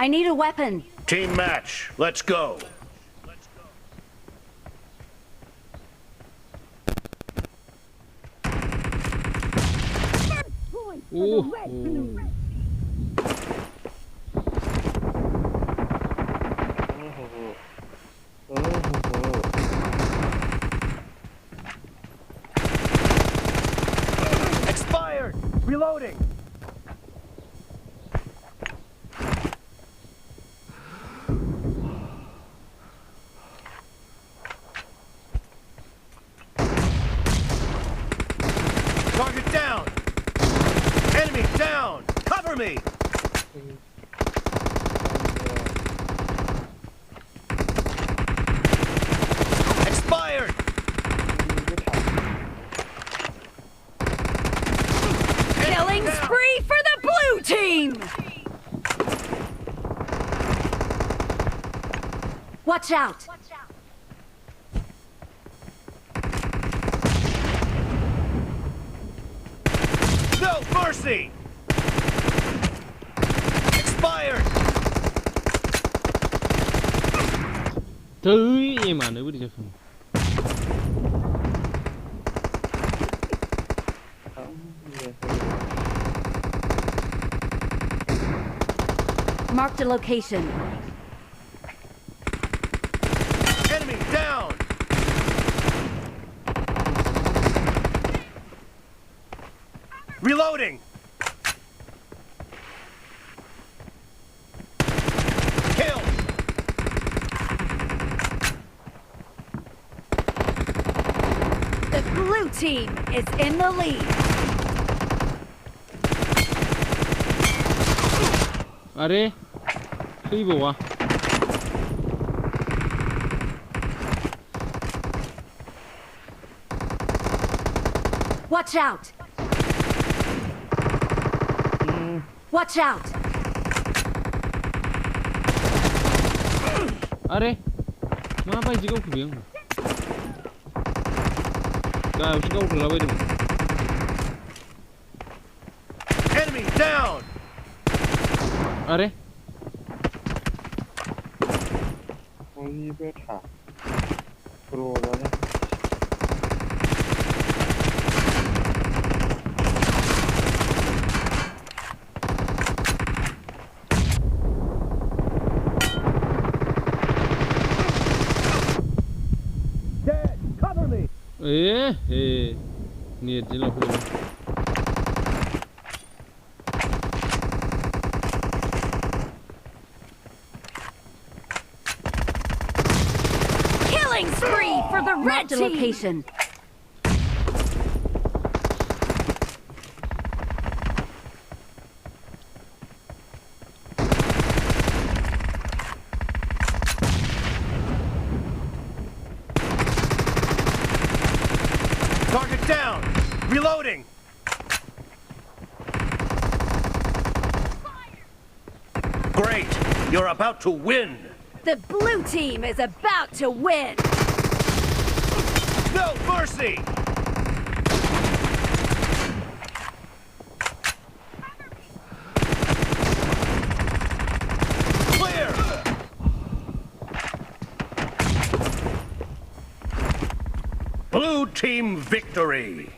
I need a weapon. Team match. Let's go. Expired. Reloading. Target down. Enemy down. Cover me. Expired. Killing spree for the blue team! Watch out! No mercy. Expired. Trời em mà nữa đi cho phần. Marked a location. Enemy down. Reloading. Kill. The blue team is in the lead. 아래 크리버와 Watch out! Watch out! 아래 ngapa jika aku biang kau suka aku lawan itu Enemy down. 아래 입에 다 들어오다니. Dead. Cover me. eh ni jelas aku Killing spree for the red team! Location. Target down. Reloading. Great. You're about to win. The blue team is about to win! No mercy. Clear. Blue team victory.